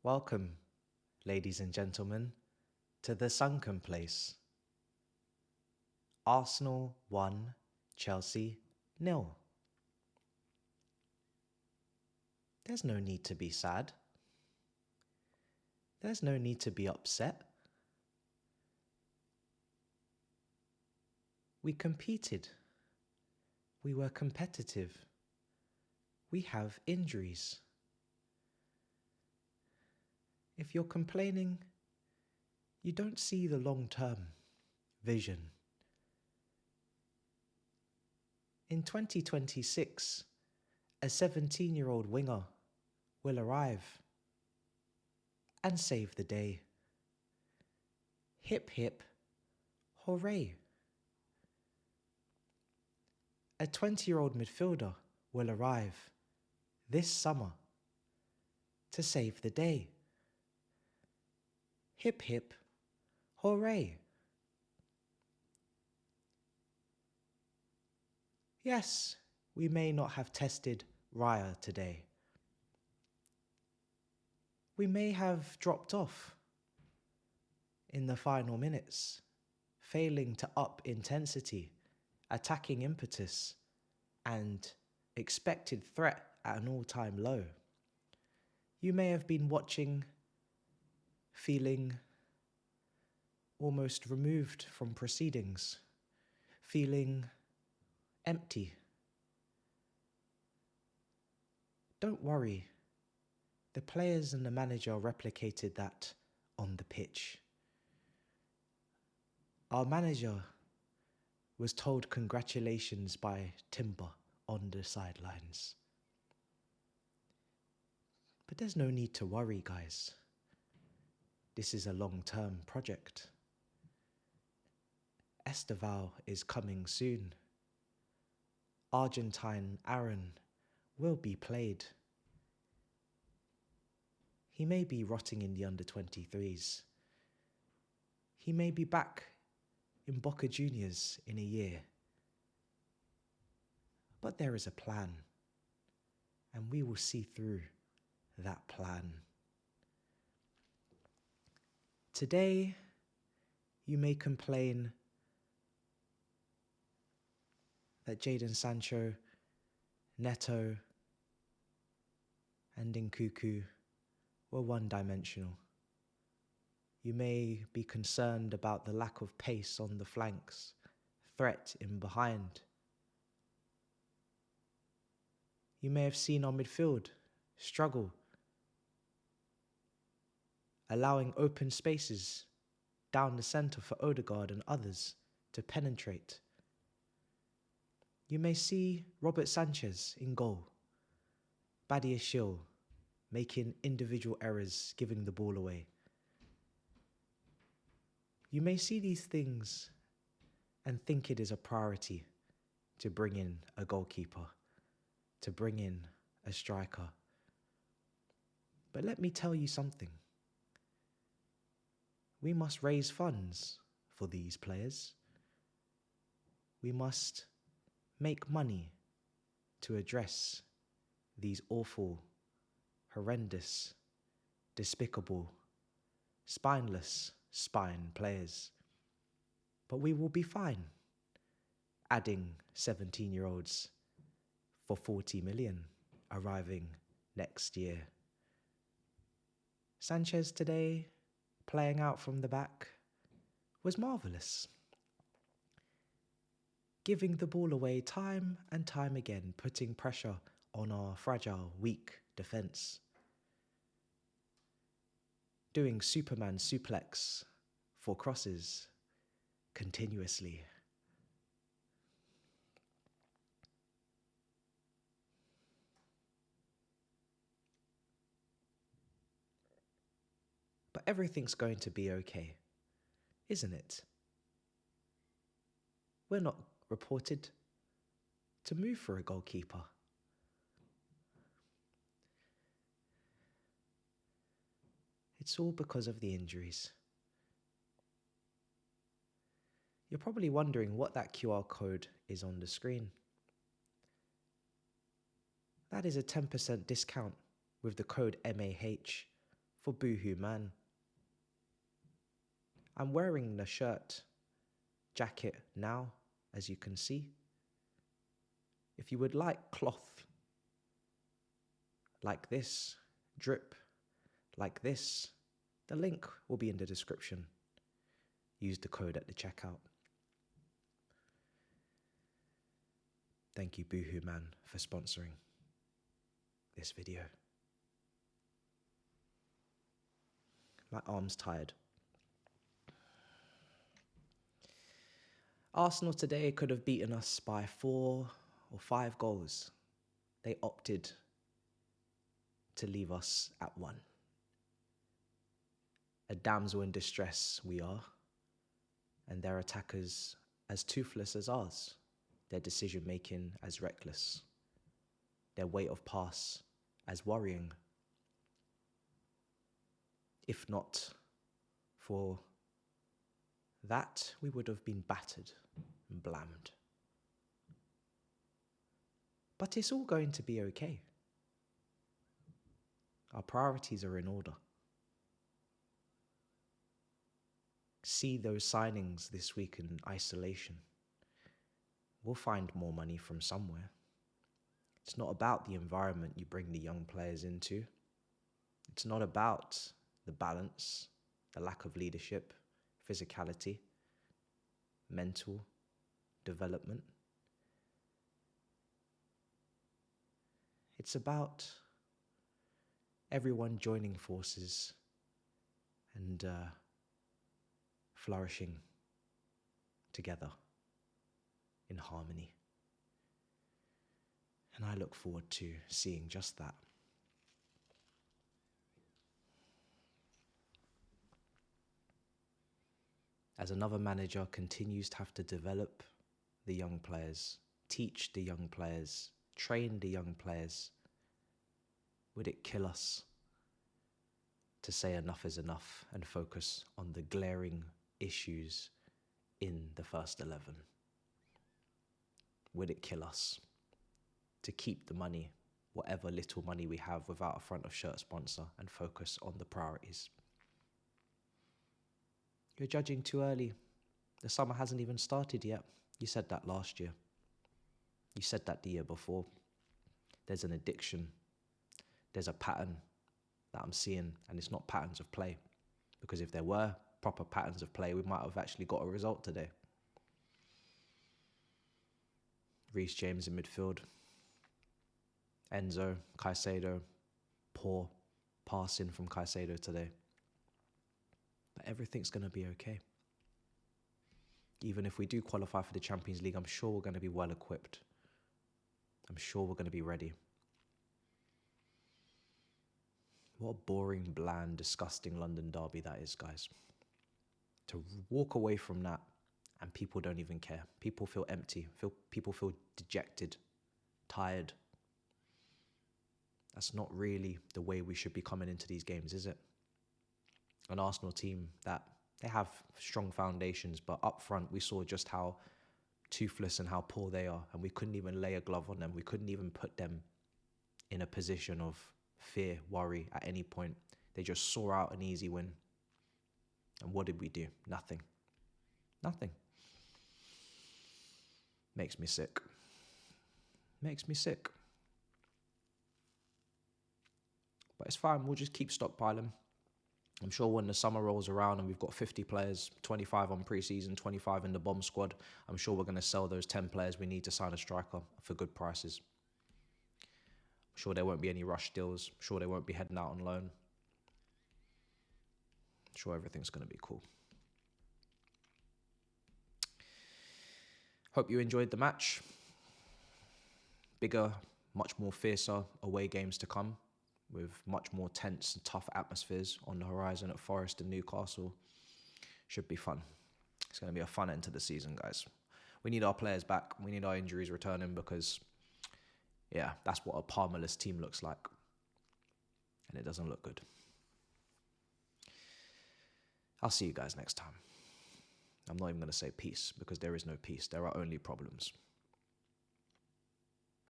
Welcome, ladies and gentlemen, to the Sunken place. Arsenal 1, Chelsea 0. There's no need to be sad. There's no need to be upset. We competed. We were competitive. We have injuries. If you're complaining, you don't see the long-term vision. In 2026, a 17-year-old winger will arrive and save the day. Hip hip, hooray. A 20-year-old midfielder will arrive this summer to save the day. Hip hip, hooray. Yes, we may not have tested Raya today. We may have dropped off in the final minutes, failing to up intensity, attacking impetus, and expected threat at an all-time low. You may have been watching, feeling almost removed from proceedings, feeling empty. Don't worry, the players and the manager replicated that on the pitch. Our manager was told congratulations by Timber on the sidelines. But there's no need to worry, guys. This is a long-term project. Esteval is coming soon. Argentine Aaron will be played. He may be rotting in the under-23s. He may be back in Boca Juniors in a year. But there is a plan, and we will see through that plan. Today, you may complain that Jadon Sancho, Neto, and Nkunku were one-dimensional. You may be concerned about the lack of pace on the flanks, threat in behind. You may have seen our midfield struggle, allowing open spaces down the centre for Odegaard and others to penetrate. You may see Robert Sanchez in goal, Badiashile making individual errors, giving the ball away. You may see these things and think it is a priority to bring in a goalkeeper, to bring in a striker. But let me tell you something. We must raise funds for these players. We must make money to address these awful, horrendous, despicable, spineless spine players. But we will be fine adding 17-year-olds for 40 million arriving next year. Sanchez today, playing out from the back, was marvellous. Giving the ball away time and time again, putting pressure on our fragile, weak defence. Doing Superman suplex for crosses continuously. But everything's going to be okay, isn't it? We're not reported to move for a goalkeeper. It's all because of the injuries. You're probably wondering what that QR code is on the screen. That is a 10% discount with the code MAH for Boohoo Man. I'm wearing the shirt, jacket now, as you can see. If you would like cloth like this, drip like this, the link will be in the description. Use the code at the checkout. Thank you, Boohoo Man, for sponsoring this video. My arm's tired. Arsenal today could have beaten us by 4 or 5 goals. They opted to leave us at 1. A damsel in distress we are, and their attackers as toothless as ours, their decision making as reckless, their weight of pass as worrying. If not for that, we would have been battered and blammed. But it's all going to be okay. Our priorities are in order. See those signings this week in isolation. We'll find more money from somewhere. It's not about the environment you bring the young players into. It's not about the balance, the lack of leadership, physicality, mental development. It's about everyone joining forces and flourishing together in harmony. And I look forward to seeing just that. As another manager continues to have to develop the young players, teach the young players, train the young players, would it kill us to say enough is enough and focus on the glaring issues in the first 11? Would it kill us to keep the money, whatever little money we have, without a front of shirt sponsor and focus on the priorities? You're judging too early. The summer hasn't even started yet. You said that last year. You said that the year before. There's an addiction. There's a pattern that I'm seeing, and it's not patterns of play. Because if there were proper patterns of play, we might have actually got a result today. Reece James in midfield. Enzo, Caicedo, poor passing from Caicedo today. But everything's going to be okay. Even if we do qualify for the Champions League, I'm sure we're going to be well equipped. I'm sure we're going to be ready. What a boring, bland, disgusting London derby that is, guys. To walk away from that and people don't even care. People feel empty. People feel dejected, tired. That's not really the way we should be coming into these games, is it? An Arsenal team that they have strong foundations, but up front we saw just how toothless and how poor they are, and we couldn't even lay a glove on them. We couldn't even put them in a position of fear, worry at any point. They just saw out an easy win. And what did we do? Nothing. Nothing. Makes me sick. Makes me sick. But it's fine. We'll just keep stockpiling. I'm sure when the summer rolls around and we've got 50 players, 25 on pre-season, 25 in the bomb squad, I'm sure we're going to sell those 10 players we need to sign a striker for good prices. I'm sure there won't be any rush deals. I'm sure they won't be heading out on loan. I'm sure everything's going to be cool. Hope you enjoyed the match. Bigger, much more fiercer away games to come, with much more tense and tough atmospheres on the horizon at Forest and Newcastle. Should be fun. It's going to be a fun end to the season, guys. We need our players back. We need our injuries returning because, yeah, that's what a Palmerless team looks like. And it doesn't look good. I'll see you guys next time. I'm not even going to say peace because there is no peace. There are only problems.